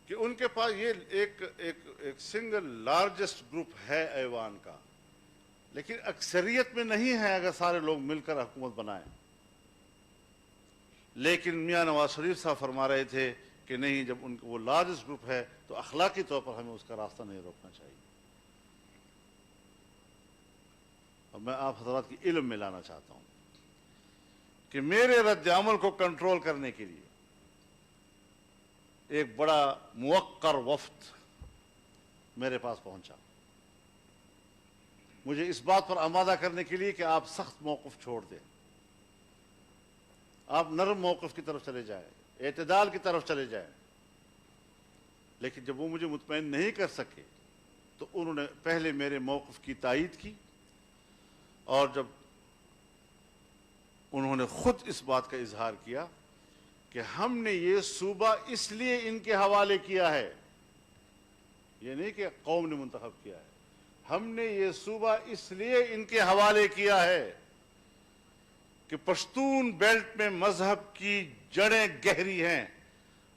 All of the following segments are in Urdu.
کہ ان کے پاس یہ ایک سنگل لارجسٹ گروپ ہے ایوان کا، لیکن اکثریت میں نہیں ہے اگر سارے لوگ مل کر حکومت بنائیں. لیکن میاں نواز شریف صاحب فرما رہے تھے کہ نہیں، جب ان کو وہ لارجسٹ گروپ ہے تو اخلاقی طور پر ہمیں اس کا راستہ نہیں روکنا چاہیے. اور میں آپ حضرات کی علم میں لانا چاہتا ہوں کہ میرے رد عمل کو کنٹرول کرنے کے لیے ایک بڑا موقر وفد میرے پاس پہنچا، مجھے اس بات پر آمادہ کرنے کے لیے کہ آپ سخت موقف چھوڑ دیں، آپ نرم موقف کی طرف چلے جائیں، اعتدال کی طرف چلے جائیں. لیکن جب وہ مجھے مطمئن نہیں کر سکے تو انہوں نے پہلے میرے موقف کی تائید کی، اور جب انہوں نے خود اس بات کا اظہار کیا کہ ہم نے یہ صوبہ اس لیے ان کے حوالے کیا ہے، یہ نہیں کہ قوم نے منتخب کیا ہے، ہم نے یہ صوبہ اس لیے ان کے حوالے کیا ہے کہ پشتون بیلٹ میں مذہب کی جڑیں گہری ہیں،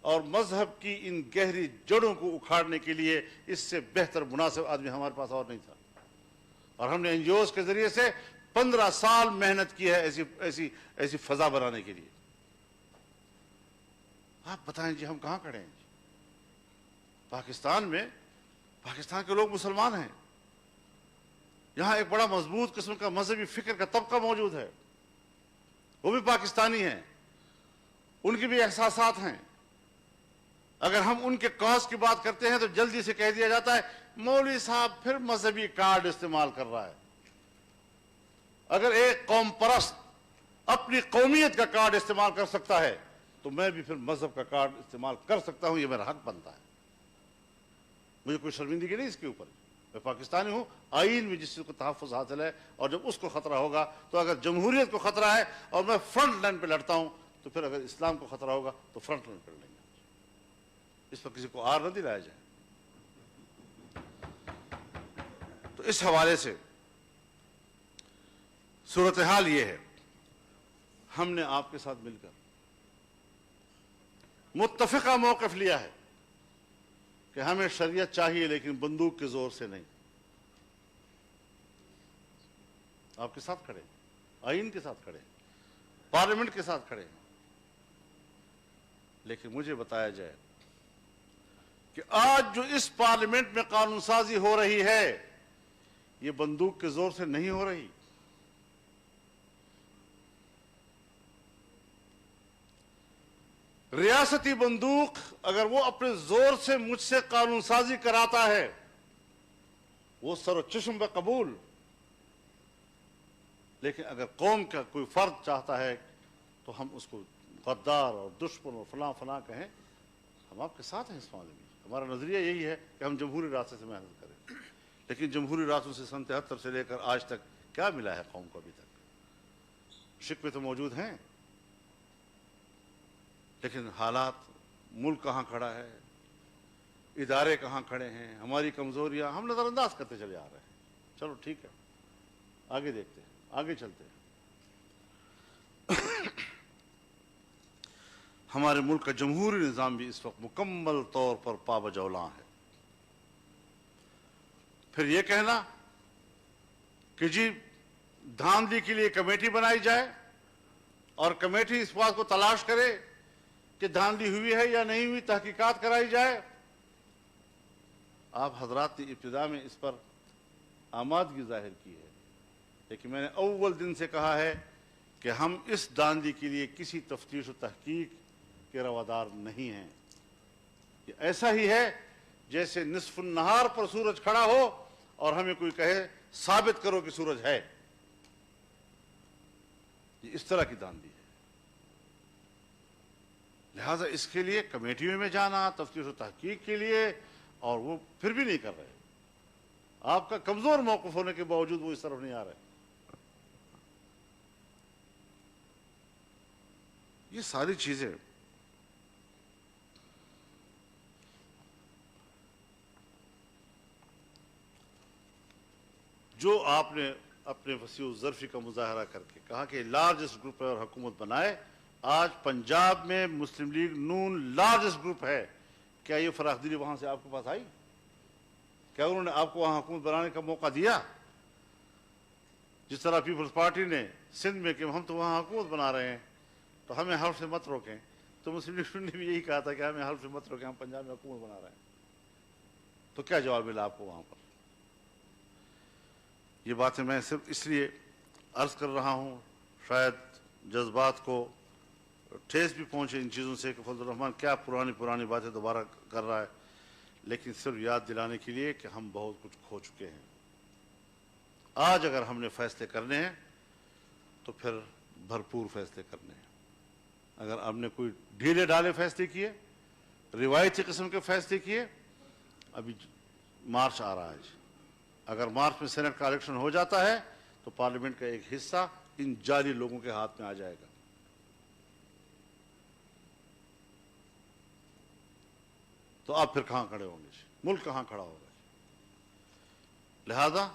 اور مذہب کی ان گہری جڑوں کو اکھاڑنے کے لیے اس سے بہتر مناسب آدمی ہمارے پاس اور نہیں تھا. اور ہم نے این جی اوز کے ذریعے سے 15 سال محنت کی ہے ایسی فضا بنانے کے لیے. آپ بتائیں جی ہم کہاں کھڑے ہیں جی؟ پاکستان کے لوگ مسلمان ہیں، یہاں ایک بڑا مضبوط قسم کا مذہبی فکر کا طبقہ موجود ہے، وہ بھی پاکستانی ہیں، ان کے بھی احساسات ہیں. اگر ہم ان کے کاز کی بات کرتے ہیں تو جلدی سے کہہ دیا جاتا ہے مولوی صاحب پھر مذہبی کارڈ استعمال کر رہا ہے. اگر ایک قوم پرست اپنی قومیت کا کارڈ استعمال کر سکتا ہے تو میں بھی پھر مذہب کا کارڈ استعمال کر سکتا ہوں، یہ میرا حق بنتا ہے. مجھے کوئی شرمندگی نہیں اس کے اوپر، میں پاکستانی ہوں، آئین میں جس کو تحفظ حاصل ہے، اور جب اس کو خطرہ ہوگا تو اگر جمہوریت کو خطرہ ہے اور میں فرنٹ لائن پہ لڑتا ہوں تو پھر اگر اسلام کو خطرہ ہوگا تو فرنٹ لائن پہ لڑیں گے. اس پر کسی کو آر نہ دلایا جائے. تو اس حوالے سے صورتحال یہ ہے، ہم نے آپ کے ساتھ مل کر متفقہ موقف لیا ہے کہ ہمیں شریعت چاہیے لیکن بندوق کے زور سے نہیں. آپ کے ساتھ کھڑے، آئین کے ساتھ کھڑے، پارلیمنٹ کے ساتھ کھڑے. لیکن مجھے بتایا جائے کہ آج جو اس پارلیمنٹ میں قانون سازی ہو رہی ہے یہ بندوق کے زور سے نہیں ہو رہی. ریاستی بندوق اگر وہ اپنے زور سے مجھ سے قانون سازی کراتا ہے وہ سر و چشم پہ قبول، لیکن اگر قوم کا کوئی فرد چاہتا ہے تو ہم اس کو غدار اور دشمن اور فلاں فلاں کہیں. ہم آپ کے ساتھ ہیں اس معاملے میں. ہمارا نظریہ یہی ہے کہ ہم جمہوری راستے سے محنت کریں، لیکن جمہوری راستوں سے سن 73 سے لے کر آج تک کیا ملا ہے قوم کو؟ ابھی تک شکوے تو موجود ہیں، لیکن حالات، ملک کہاں کھڑا ہے، ادارے کہاں کھڑے ہیں، ہماری کمزوریاں ہم نظر انداز کرتے چلے آ رہے ہیں. چلو ٹھیک ہے، آگے دیکھتے ہیں، آگے چلتے ہیں. ہمارے ملک کا جمہوری نظام بھی اس وقت مکمل طور پر پابجولاں ہے. پھر یہ کہنا کہ جی دھاندلی کے لیے کمیٹی بنائی جائے اور کمیٹی اس بات کو تلاش کرے کہ دھاندلی ہوئی ہے یا نہیں ہوئی، تحقیقات کرائی جائے. آپ حضرات نے ابتدا میں اس پر آمادگی ظاہر کی ہے، لیکن میں نے اول دن سے کہا ہے کہ ہم اس دھاندلی کے لیے کسی تفتیش و تحقیق کے روادار نہیں ہیں. یہ ایسا ہی ہے جیسے نصف النہار پر سورج کھڑا ہو اور ہمیں کوئی کہے ثابت کرو کہ سورج ہے. یہ اس طرح کی دھاندلی ہے. لہذا اس کے لیے کمیٹیوں میں جانا تفتیش و تحقیق کے لیے، اور وہ پھر بھی نہیں کر رہے. آپ کا کمزور موقف ہونے کے باوجود وہ اس طرف نہیں آ رہے. یہ ساری چیزیں جو آپ نے اپنے وسیع الظرفی کا مظاہرہ کر کے کہا کہ لارجسٹ گروپ ہے اور حکومت بنائے. آج پنجاب میں مسلم لیگ نون لارجسٹ گروپ ہے. کیا یہ فراخ دلی وہاں سے آپ کے پاس آئی؟ کیا انہوں نے آپ کو وہاں حکومت بنانے کا موقع دیا؟ جس طرح پیپلز پارٹی نے سندھ میں کہ ہم تو وہاں حکومت بنا رہے ہیں تو ہمیں حلف سے مت روکیں، تو مسلم لیگ نے بھی یہی کہا تھا کہ ہمیں حلف سے مت روکیں، ہم پنجاب میں حکومت بنا رہے ہیں. تو کیا جواب ملا آپ کو وہاں پر؟ یہ باتیں میں صرف اس لیے عرض کر رہا ہوں، شاید جذبات کو ٹھیس بھی پہنچے ان چیزوں سے کہ فضل الرحمان کیا پرانی باتیں دوبارہ کر رہا ہے، لیکن صرف یاد دلانے کے لیے کہ ہم بہت کچھ کھو چکے ہیں. آج اگر ہم نے فیصلے کرنے ہیں تو پھر بھرپور فیصلے کرنے ہیں. اگر ہم نے کوئی ڈھیلے ڈالے فیصلے کیے، روایتی قسم کے فیصلے کیے، ابھی مارچ آ رہا ہے، اگر مارچ میں سینٹ کا الیکشن ہو جاتا ہے تو پارلیمنٹ کا ایک حصہ ان جعلی لوگوں کے ہاتھ میں آ جائے گا. تو آپ پھر کہاں کھڑے ہوں گے؟ ملک کہاں کھڑا ہوگا؟ لہذا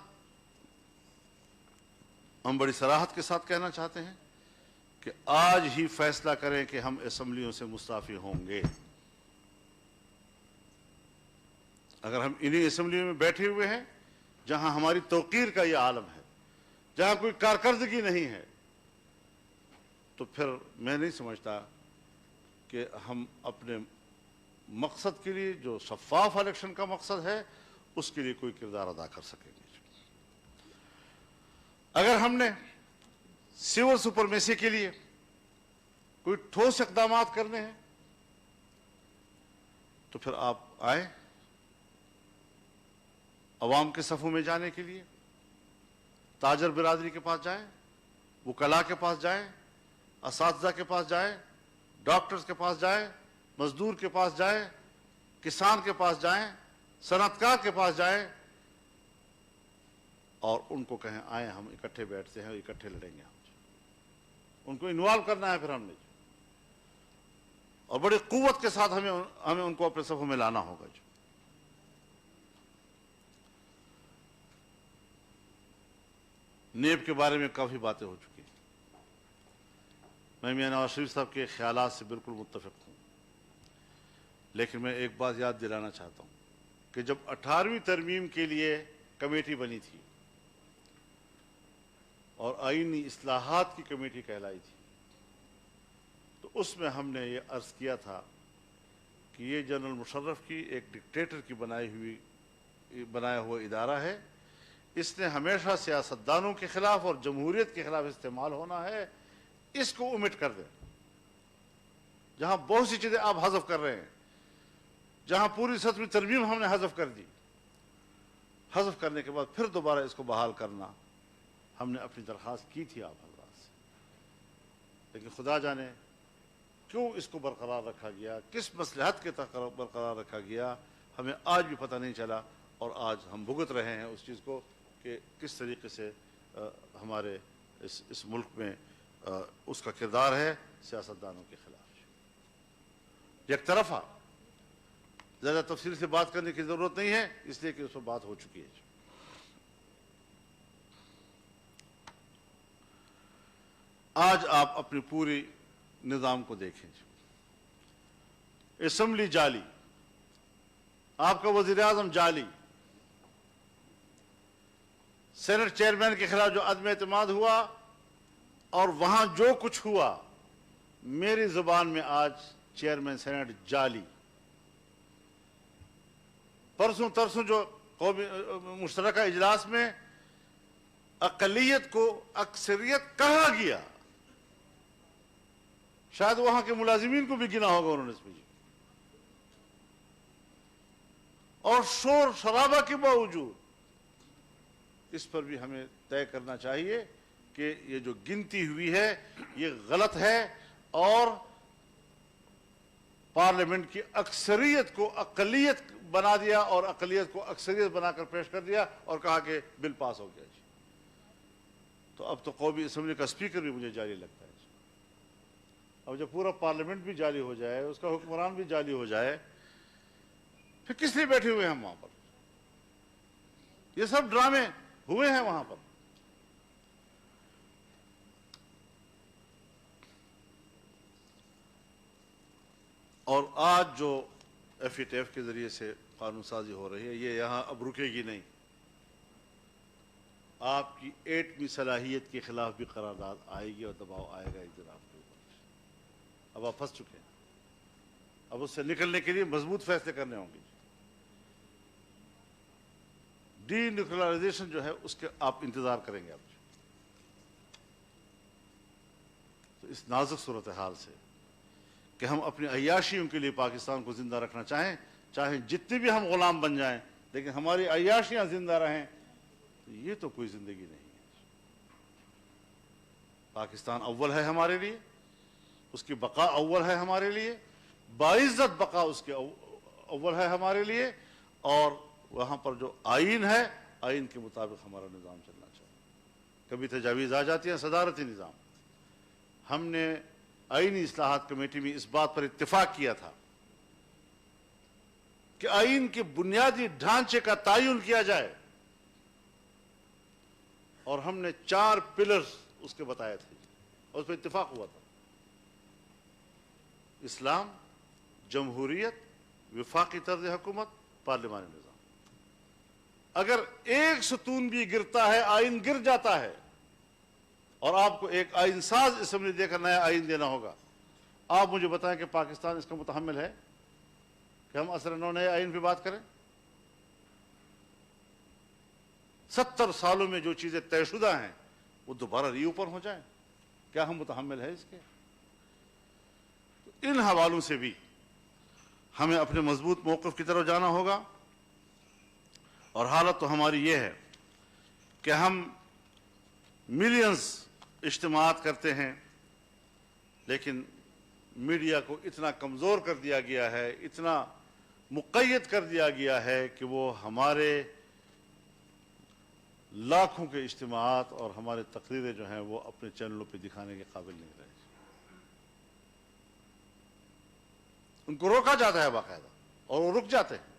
ہم بڑی صراحت کے ساتھ کہنا چاہتے ہیں کہ آج ہی فیصلہ کریں کہ ہم اسمبلیوں سے مستعفی ہوں گے. اگر ہم انہی اسمبلیوں میں بیٹھے ہوئے ہیں جہاں ہماری توقیر کا یہ عالم ہے، جہاں کوئی کارکردگی نہیں ہے، تو پھر میں نہیں سمجھتا کہ ہم اپنے مقصد کے لیے، جو شفاف الیکشن کا مقصد ہے، اس کے لیے کوئی کردار ادا کر سکیں گے. اگر ہم نے سول سپرمیسی کے لیے کوئی ٹھوس اقدامات کرنے ہیں تو پھر آپ آئیں عوام کے صفوں میں جانے کے لیے، تاجر برادری کے پاس جائیں، وکلاء کے پاس جائیں، اساتذہ کے پاس جائیں، ڈاکٹرز کے پاس جائیں، مزدور کے پاس جائیں، کسان کے پاس جائیں، صنعت کار کے پاس جائیں، اور ان کو کہیں آئیں ہم اکٹھے بیٹھتے ہیں اور اکٹھے لڑیں گے. ان کو انوالو کرنا ہے پھر ہم نے، اور بڑی قوت کے ساتھ ہمیں ان کو اپنے صفوں میں لانا ہوگا. نیب کے بارے میں کافی باتیں ہو چکی ہیں. میں میاں نواز شریف صاحب کے خیالات سے بالکل متفق ہوں، لیکن میں ایک بات یاد دلانا چاہتا ہوں کہ جب 18ویں ترمیم کے لیے کمیٹی بنی تھی اور آئینی اصلاحات کی کمیٹی کہلائی تھی، تو اس میں ہم نے یہ عرض کیا تھا کہ یہ جنرل مشرف کی ایک ڈکٹیٹر کی بنایا ہوا ادارہ ہے، اس نے ہمیشہ سیاستدانوں کے خلاف اور جمہوریت کے خلاف استعمال ہونا ہے، اس کو اومٹ کر دیں. جہاں بہت سی چیزیں آپ حذف کر رہے ہیں، جہاں پوری 7ویں ترمیم ہم نے حذف کر دی، حذف کرنے کے بعد پھر دوبارہ اس کو بحال کرنا، ہم نے اپنی درخواست کی تھی آپ حضرات سے، لیکن خدا جانے کیوں اس کو برقرار رکھا گیا، کس مصلحت کے تحت برقرار رکھا گیا، ہمیں آج بھی پتہ نہیں چلا. اور آج ہم بھگت رہے ہیں اس چیز کو کہ کس طریقے سے ہمارے اس ملک میں اس کا کردار ہے سیاستدانوں کے خلاف. یک طرفہ زیادہ تفصیل سے بات کرنے کی ضرورت نہیں ہے، اس لیے کہ اس پر بات ہو چکی ہے. آج آپ اپنے پوری نظام کو دیکھیں. اسمبلی جعلی، آپ کا وزیر اعظم جعلی، سینٹ چیئرمین کے خلاف جو عدم اعتماد ہوا اور وہاں جو کچھ ہوا، میری زبان میں آج چیئرمین سینٹ جعلی. پرسوں ترسوں جو قومی مشترکہ اجلاس میں اقلیت کو اکثریت کہا گیا، شاید وہاں کے ملازمین کو بھی گنا ہوگا انہوں نے اس میں، اور شور شرابہ کے باوجود اس پر بھی ہمیں طے کرنا چاہیے کہ یہ جو گنتی ہوئی ہے یہ غلط ہے، اور پارلیمنٹ کی اکثریت کو اقلیت بنا دیا اور اقلیت کو اکثریت بنا کر پیش کر دیا اور کہا کہ بل پاس ہو گیا. تو اب تو قومی اسمبلی کا اسپیکر بھی مجھے جعلی لگتا ہے. اب جب پورا پارلیمنٹ بھی جعلی ہو جائے، اس کا حکمران بھی جعلی ہو جائے، پھر کس لیے بیٹھے ہوئے ہیں ہم وہاں پر؟ یہ سب ڈرامے ہوئے ہیں وہاں پر. اور آج جو FATF کے ذریعے سے قانون سازی ہو رہی ہے، یہ یہاں اب رکے گی نہیں. آپ کی ایٹمی صلاحیت کے خلاف بھی قرارداد آئے گی اور دباؤ آئے گا ایک دن آپ کے اوپر. اب آپ پھنس چکے ہیں، اب اس سے نکلنے کے لیے مضبوط فیصلے کرنے ہوں گے. ڈی نیوکلرائزیشن جو ہے اس کے آپ انتظار کریں گے. اب تو اس نازک صورتحال سے کہ ہم اپنی عیاشیوں کے لیے پاکستان کو زندہ رکھنا چاہیں جتنے بھی ہم غلام بن جائیں، لیکن ہماری عیاشیاں زندہ رہیں، یہ تو کوئی زندگی نہیں ہے. پاکستان اول ہے ہمارے لیے، اس کی بقا اول ہے ہمارے لیے، باعزت بقا اس کے اول ہے ہمارے لیے. اور وہاں پر جو آئین ہے، آئین کے مطابق ہمارا نظام چلنا چاہیے. کبھی تجاویز آ جاتی ہیں صدارتی نظام. ہم نے آئینی اصلاحات کمیٹی میں اس بات پر اتفاق کیا تھا کہ آئین کے بنیادی ڈھانچے کا تعین کیا جائے، اور ہم نے 4 پلرز اس کے بتائے تھے اور اس پر اتفاق ہوا تھا: اسلام، جمہوریت، وفاقی طرز حکومت، پارلیمانی نظام. اگر ایک ستون بھی گرتا ہے، آئین گر جاتا ہے، اور آپ کو ایک آئین ساز اسمبلی دے کر نیا آئین دینا ہوگا. آپ مجھے بتائیں کہ پاکستان اس کا متحمل ہے کہ ہم عصر نو نئے آئین پہ بات کریں؟ 70 سالوں میں جو چیزیں طے شدہ ہیں وہ دوبارہ ری اوپن ہو جائیں؟ کیا ہم متحمل ہے اس کے؟ تو ان حوالوں سے بھی ہمیں اپنے مضبوط موقف کی طرف جانا ہوگا. اور حالت تو ہماری یہ ہے کہ ہم ملینز اجتماعات کرتے ہیں، لیکن میڈیا کو اتنا کمزور کر دیا گیا ہے، اتنا مقید کر دیا گیا ہے کہ وہ ہمارے لاکھوں کے اجتماعات اور ہمارے تقریریں جو ہیں وہ اپنے چینلوں پہ دکھانے کے قابل نہیں رہے. ان کو روکا جاتا ہے باقاعدہ، اور وہ رک جاتے ہیں.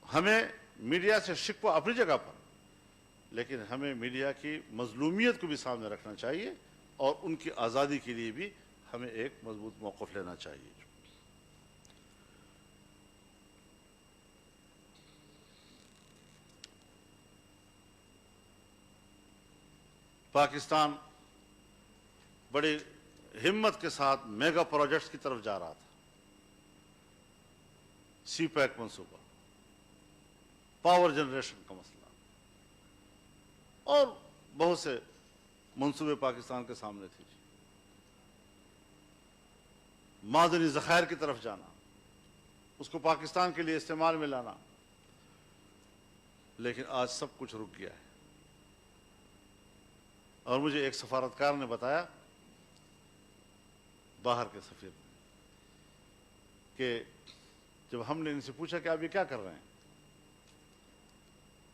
ہمیں میڈیا سے شکوہ اپنی جگہ پر، لیکن ہمیں میڈیا کی مظلومیت کو بھی سامنے رکھنا چاہیے، اور ان کی آزادی کے لیے بھی ہمیں ایک مضبوط موقف لینا چاہیے. پاکستان بڑی ہمت کے ساتھ میگا پروجیکٹس کی طرف جا رہا تھا. سی پیک منصوبہ، پاور جنریشن کا مسئلہ، اور بہت سے منصوبے پاکستان کے سامنے تھے. معدنی ذخائر کی طرف جانا، اس کو پاکستان کے لیے استعمال میں لانا، لیکن آج سب کچھ رک گیا ہے. اور مجھے ایک سفارتکار نے بتایا، باہر کے سفیر، کہ جب ہم نے ان سے پوچھا کہ آپ یہ کیا کر رہے ہیں،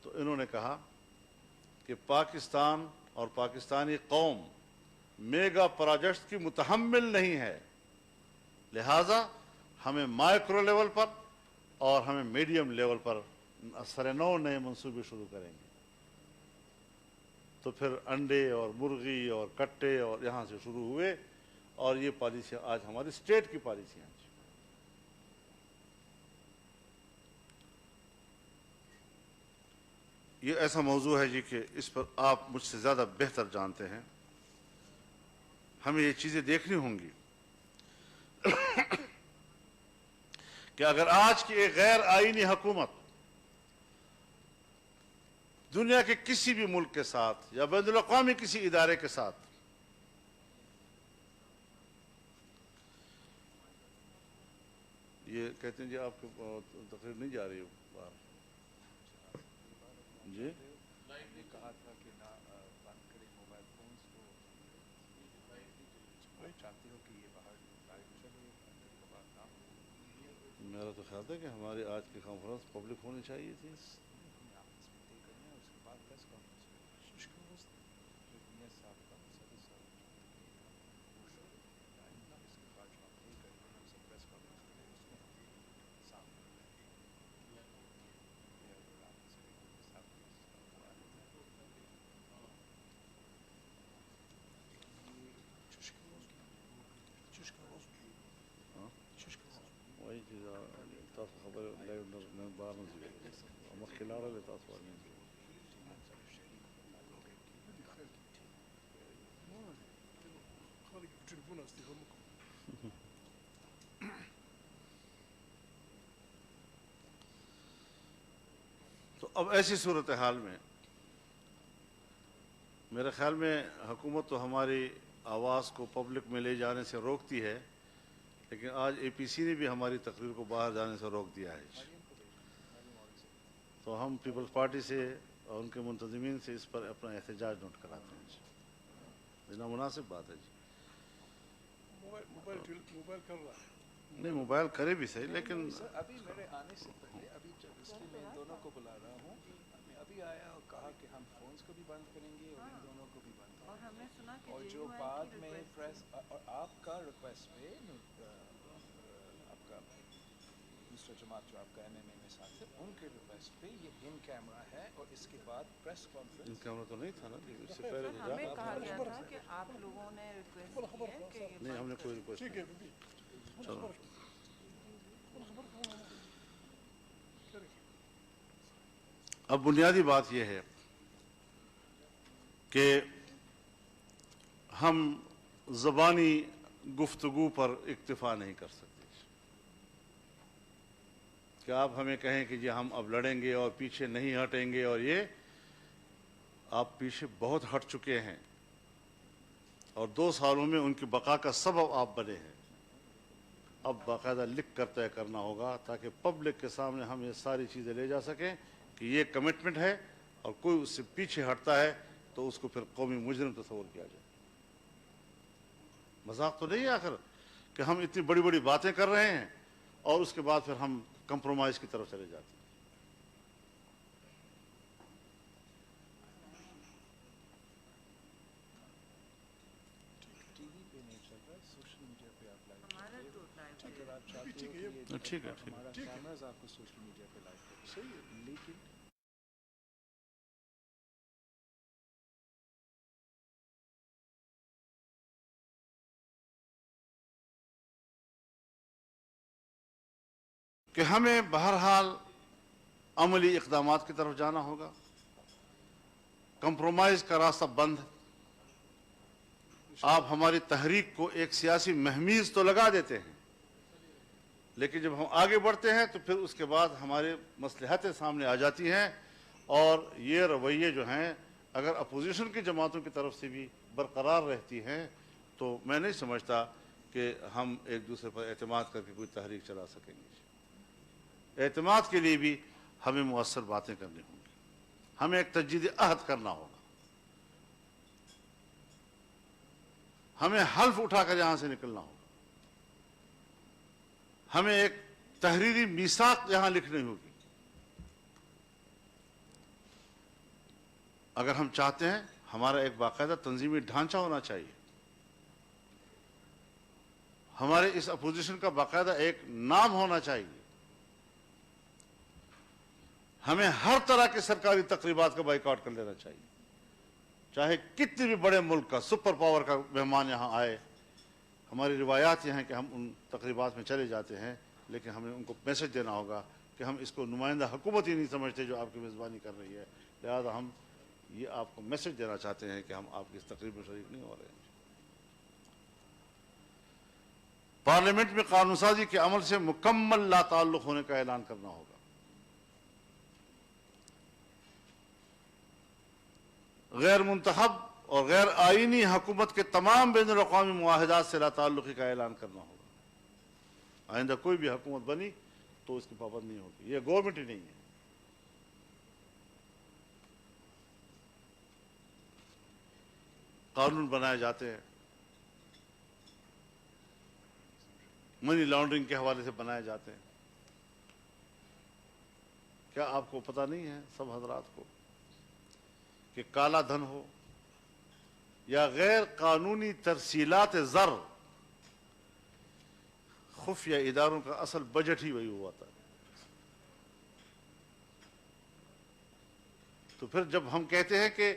تو انہوں نے کہا کہ پاکستان اور پاکستانی قوم میگا پروجیکٹس کی متحمل نہیں ہے، لہذا ہمیں مائکرو لیول پر اور ہمیں میڈیم لیول پر سر نو نئے منصوبے شروع کریں گے. تو پھر انڈے اور مرغی اور کٹے اور یہاں سے شروع ہوئے، اور یہ پالیسیاں آج ہماری اسٹیٹ کی پالیسیاں ہیں. یہ ایسا موضوع ہے جی کہ اس پر آپ مجھ سے زیادہ بہتر جانتے ہیں. ہمیں یہ چیزیں دیکھنی ہوں گی کہ اگر آج کی ایک غیر آئینی حکومت دنیا کے کسی بھی ملک کے ساتھ یا بین الاقوامی کسی ادارے کے ساتھ یہ کہتے ہیں جی آپ کو تقریر نہیں جا رہی باہر جی کہا تھا کہ نہ بند کریں موبائل فونز کو، چاہتے ہو کہ یہ باہر لائیو چلے، اندر کا بات نہ ہو. میرا تو خیال ہے کہ ہماری آج کی کانفرنس پبلک ہونی چاہیے تھی. ہمیں آپس میں طے کرنا ہے، اس کے بعد پریس کانفرنس کرنا ہے. جو میاں صاحب کا صدر صاحب اس کے بعد جو آپ طے کرتے ہیں ہم سب پریس کانفرنس کریں، اس میں ہم سامنے تاسو خبره لایو نه بار نه ځي مخکې لاړل تاسو باندې خالق في التليفون استخدمكم. تو اب ایسی صورتحال میں میرے خیال میں حکومت تو ہماری آواز کو پبلک میں لے جانے سے روکتی ہے، لیکن آج اے پی سی نے بھی ہماری تقریر کو باہر جانے سے روک دیا ہے. تو ہم پیپلز پارٹی سے اور ان کے منتظمین سے اس پر اپنا احتجاج نوٹ کراتے ہیں. یہ نامناسب بات ہے جی. موبائل کر رہا ہے. نہیں موبائل کرے بھی صحیح، لیکن ابھی میرے آنے سے پہلے ابھی جب اس لیے میں ان دونوں کو بلا رہا ہوں، میں ابھی آیا اور کہا کہ ہم فونز کو بھی بند کریں گے اور ان دونوں کو بھی بند کریں گے. اور ہم نے سنا کہ اور جو بعد میں پریس اور آپ کا ریکویسٹ پہ آپ کا دوسرا جماعت جو آپ کا ایم ایم اے میں ساتھ ہے ان کے ریکویسٹ پہ یہ ان کیمرہ ہے اور اس کے بعد پریس ان کانفرنس. کیمرہ تو نہیں تھا نا، اس سے پہلے تو ہمیں کہا گیا تھا کہ آپ لوگوں نے ریکویسٹ کی ہے کہ یہ نہیں، ہم نے کوئی ریکویسٹ ٹھیک نہیں. ہے بی چلو اب بنیادی بات یہ ہے کہ ہم زبانی گفتگو پر اکتفا نہیں کر سکتے کہ آپ ہمیں کہیں کہ جی ہم اب لڑیں گے اور پیچھے نہیں ہٹیں گے، اور یہ آپ پیچھے بہت ہٹ چکے ہیں اور 2 سالوں میں ان کی بقا کا سبب آپ بنے ہیں. اب باقاعدہ لکھ کر طے کرنا ہوگا تاکہ پبلک کے سامنے ہم یہ ساری چیزیں لے جا سکیں کہ یہ کمٹمنٹ ہے، اور کوئی اس سے پیچھے ہٹتا ہے تو اس کو پھر قومی مجرم تصور کیا جائے. مذاق تو نہیں ہے آخر کہ ہم اتنی بڑی بڑی باتیں کر رہے ہیں اور اس کے بعد پھر ہم کمپرومائز کی طرف چلے جاتے ہیں. ٹی وی پہ نہیں چل رہا، سوشل میڈیا پہ آپ لائیو ہمارا تو لائیو اگر آپ چاہتے ہو کہ ٹھیک ہے، ٹھیک ہے. ہمارا کیمراز آپ کو سوشل میڈیا پہ لائیو کریں. صحیح ہے. لیکن کہ ہمیں بہرحال عملی اقدامات کی طرف جانا ہوگا. کمپرومائز کا راستہ بند. آپ ہماری تحریک کو ایک سیاسی مہمیز تو لگا دیتے ہیں، لیکن جب ہم آگے بڑھتے ہیں تو پھر اس کے بعد ہمارے مصلحتیں سامنے آ جاتی ہیں، اور یہ رویے جو ہیں اگر اپوزیشن کی جماعتوں کی طرف سے بھی برقرار رہتی ہیں تو میں نہیں سمجھتا کہ ہم ایک دوسرے پر اعتماد کر کے کوئی تحریک چلا سکیں گے. اعتماد کے لیے بھی ہمیں مؤثر باتیں کرنی ہوں گی. ہمیں ایک تجدید عہد کرنا ہوگا. ہمیں حلف اٹھا کر یہاں سے نکلنا ہوگا. ہمیں ایک تحریری میثاق یہاں لکھنی ہوگی. اگر ہم چاہتے ہیں ہمارا ایک باقاعدہ تنظیمی ڈھانچہ ہونا چاہیے. ہمارے اس اپوزیشن کا باقاعدہ ایک نام ہونا چاہیے. ہمیں ہر طرح کے سرکاری تقریبات کا بائیکاٹ کر لینا چاہیے، چاہے کتنے بھی بڑے ملک کا سپر پاور کا مہمان یہاں آئے. ہماری روایات یہ ہیں کہ ہم ان تقریبات میں چلے جاتے ہیں، لیکن ہمیں ان کو میسج دینا ہوگا کہ ہم اس کو نمائندہ حکومت ہی نہیں سمجھتے جو آپ کی میزبانی کر رہی ہے، لہذا ہم یہ آپ کو میسج دینا چاہتے ہیں کہ ہم آپ کی اس تقریب میں شریک نہیں ہو رہے ہیں. پارلیمنٹ میں قانون سازی کے عمل سے مکمل لا تعلق ہونے کا اعلان کرنا ہوگا. غیر منتخب اور غیر آئینی حکومت کے تمام بین الاقوامی معاہدات سے لا تعلقی کا اعلان کرنا ہوگا. آئندہ کوئی بھی حکومت بنی تو اس کی پابند نہیں ہوگی. یہ گورنمنٹ ہی نہیں ہے. قانون بنائے جاتے ہیں منی لانڈرنگ کے حوالے سے بنائے جاتے ہیں. کیا آپ کو پتہ نہیں ہے سب حضرات کو کہ کالا دھن ہو یا غیر قانونی ترسیلات زر، خفیہ اداروں کا اصل بجٹ ہی وہی ہوا تھا. تو پھر جب ہم کہتے ہیں کہ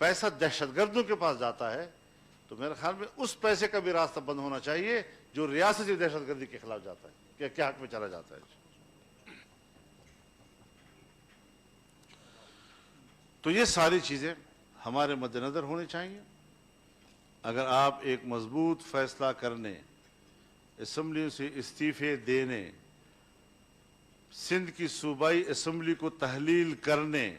پیسہ دہشت گردوں کے پاس جاتا ہے تو میرے خیال میں اس پیسے کا بھی راستہ بند ہونا چاہیے جو ریاستی دہشت گردی کے خلاف جاتا ہے. کیا حق میں چلا جاتا ہے. تو یہ ساری چیزیں ہمارے مد نظر ہونی چاہیے. اگر آپ ایک مضبوط فیصلہ کرنے، اسمبلی سے استعفے دینے، سندھ کی صوبائی اسمبلی کو تحلیل کرنے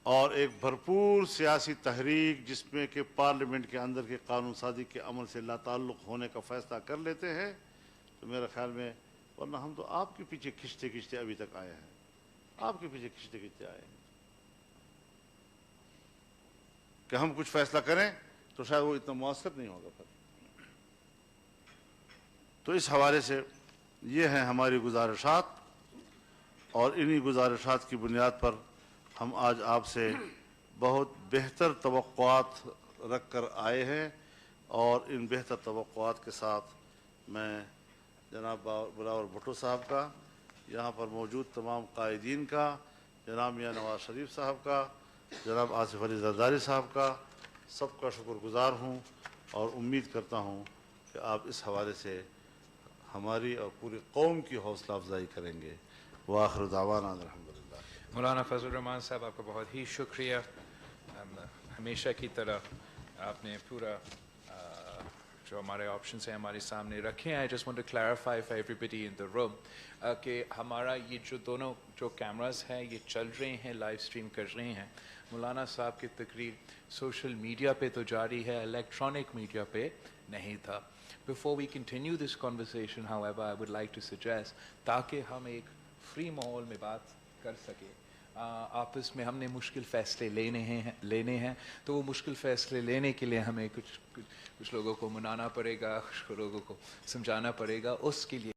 اور ایک بھرپور سیاسی تحریک جس میں کہ پارلیمنٹ کے اندر کے قانون سازی کے عمل سے لا تعلق ہونے کا فیصلہ کر لیتے ہیں تو میرے خیال میں، ورنہ ہم تو آپ کے پیچھے کھنچتے کھنچتے ابھی تک آئے ہیں، آپ کے پیچھے کھنچتے کھنچتے آئے ہیں کہ ہم کچھ فیصلہ کریں تو شاید وہ اتنا مؤثر نہیں ہوگا پھر. تو اس حوالے سے یہ ہیں ہماری گزارشات، اور انہی گزارشات کی بنیاد پر ہم آج آپ سے بہت بہتر توقعات رکھ کر آئے ہیں، اور ان بہتر توقعات کے ساتھ میں جناب بلاول بھٹو صاحب کا، یہاں پر موجود تمام قائدین کا، جناب میاں نواز شریف صاحب کا، جناب آصف علی زرداری صاحب کا، سب کا شکر گزار ہوں، اور امید کرتا ہوں کہ آپ اس حوالے سے ہماری اور پوری قوم کی حوصلہ افزائی کریں گے. وآخر دعوانا الحمدللہ. مولانا فضل الرحمان صاحب آپ کا بہت ہی شکریہ. ہمیشہ کی طرح آپ نے پورا جو ہمارے آپشنس ہیں ہمارے سامنے رکھے ہیں. I just want to clarify for everybody in the room کہ ہمارا یہ جو دونوں جو کیمراز ہیں یہ چل رہے ہیں، لائیو اسٹریم کر رہے ہیں. مولانا صاحب کی تقریر سوشل میڈیا پہ تو جاری ہے، الیکٹرانک میڈیا پہ نہیں تھا. Before we continue this conversation, however, I would like to suggest تاکہ ہم ایک فری ماحول میں بات کر سکیں، آپس میں ہم نے مشکل فیصلے لینے ہیں تو وہ مشکل فیصلے لینے کے لیے ہمیں کچھ لوگوں کو منانا پڑے گا، کچھ لوگوں کو سمجھانا پڑے گا. اس کے لیے